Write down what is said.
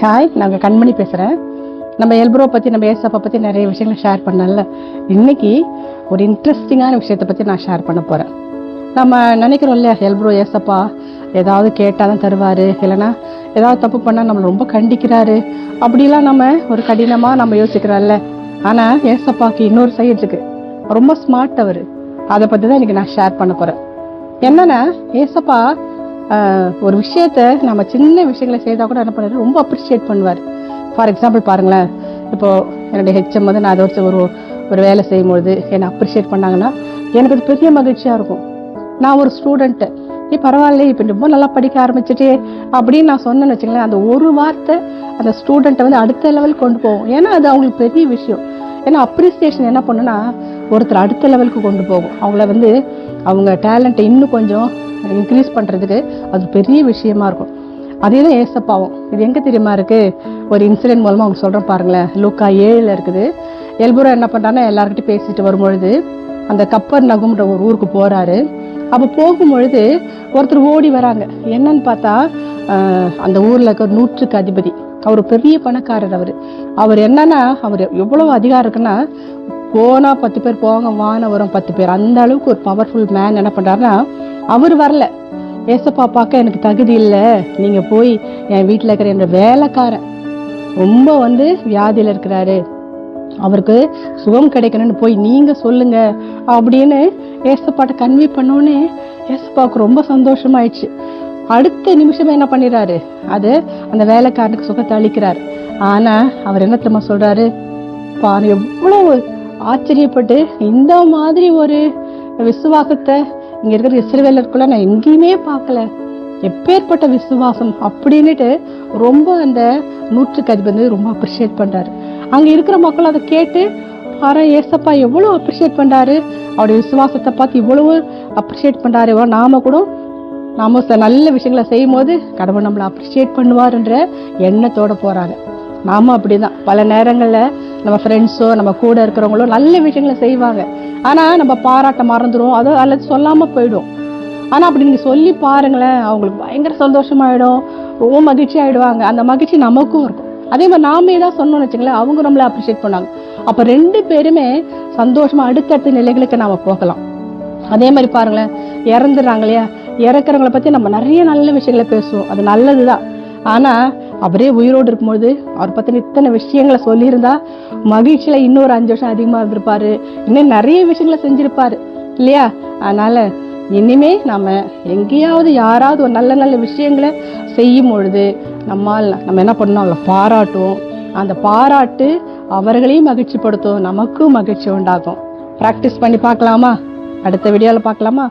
Hi, நாங்கள் கண்மணி பேசுகிறேன். நம்ம எல்ப்ரோ பற்றி, நம்ம ஏசப்பா பற்றி நிறைய விஷயங்களை ஷேர் பண்ணல. இன்னைக்கு ஒரு இன்ட்ரெஸ்டிங்கான விஷயத்தை பற்றி நான் ஷேர் பண்ண போகிறேன். நம்ம நினைக்கிறோம் இல்லையா, எல்ப்ரோ ஏசப்பா ஏதாவது கேட்டால் தான் தருவார், இல்லைன்னா ஏதாவது தப்பு பண்ணால் நம்மளை ரொம்ப கண்டிக்கிறாரு, அப்படிலாம் நம்ம ஒரு கடினமாக நம்ம யோசிக்கிறோம்ல. ஆனால் ஏசப்பாக்கு இன்னொரு சைடு இருக்கு, ரொம்ப ஸ்மார்ட் அவர். அதை பற்றி தான் இன்னைக்கு நான் ஷேர் பண்ண போகிறேன். என்னன்னா, ஏசப்பா ஒரு விஷயத்த நம்ம சின்ன விஷயங்களை செய்தால் கூட என்ன பண்ணுவார், ரொம்ப அப்ரிஷியேட் பண்ணுவார். ஃபார் எக்ஸாம்பிள் பாருங்களேன், இப்போ என்னுடைய ஹெச்எம் வந்து நான் அதை வச்சு ஒரு வேலை செய்யும்பொழுது என்னை அப்ரிஷியேட் பண்ணாங்கன்னா எனக்கு அது பெரிய மகிழ்ச்சியாக இருக்கும். நான் ஒரு ஸ்டூடெண்ட்டு, பரவாயில்ல இப்போ ரொம்ப நல்லா படிக்க ஆரம்பிச்சுட்டே அப்படின்னு நான் சொன்னேன்னு வச்சுங்களேன், அந்த ஒரு வார்த்தை அந்த ஸ்டூடெண்ட்டை வந்து அடுத்த லெவலுக்கு கொண்டு போகும். ஏன்னா அது அவங்களுக்கு பெரிய விஷயம். ஏன்னா அப்ரிசியேஷன் என்ன பண்ணுன்னா ஒருத்தர் அடுத்த லெவலுக்கு கொண்டு போகும். அவங்கள வந்து அவங்க டேலண்ட்டை இன்னும் கொஞ்சம் இன்க்ரீஸ் பண்ணுறதுக்கு அது பெரிய விஷயமா இருக்கும். அதே தான் ஏசப்பாவும். இது எங்கே தெரியுமா இருக்குது, ஒரு இன்சிடென்ட் மூலமாக அவங்க சொல்கிறேன் பாருங்களேன். லூக்கா 7 இருக்குது. எல்ப்ரோ என்ன பண்ணுறாருன்னா எல்லார்கிட்டையும் பேசிட்டு வரும்பொழுது அந்த கப்பர் நகும்ன்ற ஒரு ஊருக்கு போகிறாரு. அப்போ போகும்பொழுது ஒருத்தர் ஓடி வராங்க. என்னன்னு பார்த்தா அந்த ஊரில் இருக்க 100க்கு அதிபதி. அவர் பெரிய பணக்காரர். அவர் என்னன்னா, அவர் எவ்வளோ அதிகாரம் இருக்குன்னா, போனால் 10 பேர் போவாங்க, வான வரும் 10 பேர், அந்த அளவுக்கு ஒரு பவர்ஃபுல் மேன். என்ன பண்ணுறாருன்னா, அவர் வரல, ஏசப்பா பார்க்க எனக்கு தகுதி இல்லை, நீங்கள் போய் என் வீட்டில் இருக்கிற என்ற வேலைக்காரன் ரொம்ப வந்து வியாதியில் இருக்கிறாரு, அவருக்கு சுகம் கிடைக்கணும்னு போய் நீங்கள் சொல்லுங்க அப்படின்னு ஏசப்பாட்ட கன்வே பண்ணோன்னே ஏசப்பாவுக்கு ரொம்ப சந்தோஷமாயிடுச்சு. அடுத்த நிமிஷமே என்ன பண்ணிடுறாரு, அது அந்த வேலைக்காரனுக்கு சுகத்தை அளிக்கிறார். ஆனால் அவர் என்ன தெரியுமா சொல்கிறாரு, பாரு எவ்வளவு ஆச்சரியப்பட்டு, இந்த மாதிரி ஒரு விசுவாசத்தை இங்கே இருக்கிற இஸ்ரவேலருக்குள்ள நான் எங்கேயுமே பார்க்கல, எப்பேற்பட்ட விசுவாசம் அப்படின்னுட்டு ரொம்ப அந்த 100க்கு அதிபதி ரொம்ப அப்ரிஷியேட் பண்ணுறாரு. அங்கே இருக்கிற மக்கள் அதை கேட்டு, பாரு ஏசப்பா எவ்வளோ அப்ரிஷியேட் பண்ணுறாரு, அவருடைய விசுவாசத்தை பார்த்து இவ்வளவு அப்ரிஷியேட் பண்ணுறாரு, நாம கூட நாம நல்ல விஷயங்களை செய்யும் போது கடவுள் நம்மளை அப்ரிஷியேட் பண்ணுவாருன்ற எண்ணத்தோடு போகிறாங்க. நாம அப்படிதான் பல நேரங்களில் நம்ம ஃப்ரெண்ட்ஸோ நம்ம கூட இருக்கிறவங்களோ நல்ல விஷயங்களை செய்வாங்க, ஆனால் நம்ம பாராட்ட மறந்துடும், அதோ அல்லது சொல்லாமல் போயிடும். ஆனால் அப்படி நீங்கள் சொல்லி பாருங்களேன், அவங்களுக்கு பயங்கர சந்தோஷமாயிடும், ரொம்ப மகிழ்ச்சி ஆகிடுவாங்க. அந்த மகிழ்ச்சி நமக்கும் இருக்கும். அதே மாதிரி நாமே தான் சொன்னோம்னு வச்சுங்களேன், அவங்க நம்மளை அப்ரிஷியேட் பண்ணாங்க. அப்போ 2 பேருமே சந்தோஷமாக அடுத்தடுத்த நிலைகளுக்கு நாம் போகலாம். அதே மாதிரி பாருங்களேன், இறந்துடுறாங்க இல்லையா, இறக்குறவங்களை பற்றி நம்ம நிறைய நல்ல விஷயங்களை பேசுவோம், அது நல்லது தான். ஆனால் அவரே உயிரோடு இருக்கும்போது அவர் பற்றின இத்தனை விஷயங்களை சொல்லியிருந்தா மகிழ்ச்சியில் இன்னொரு 5 வருஷம் அதிகமாக இருந்திருப்பாரு, இன்னும் நிறைய விஷயங்களை செஞ்சிருப்பாரு இல்லையா. அதனால இனிமே நம்ம எங்கேயாவது யாராவது ஒரு நல்ல நல்ல விஷயங்களை செய்யும் பொழுது நம்ம என்ன பண்ணணும், அவங்களை பாராட்டுவோம். அந்த பாராட்டு அவர்களையும் மகிழ்ச்சிப்படுத்தும், நமக்கும் மகிழ்ச்சி உண்டாகும். ப்ராக்டிஸ் பண்ணி பார்க்கலாமா? அடுத்த வீடியோவில் பார்க்கலாமா?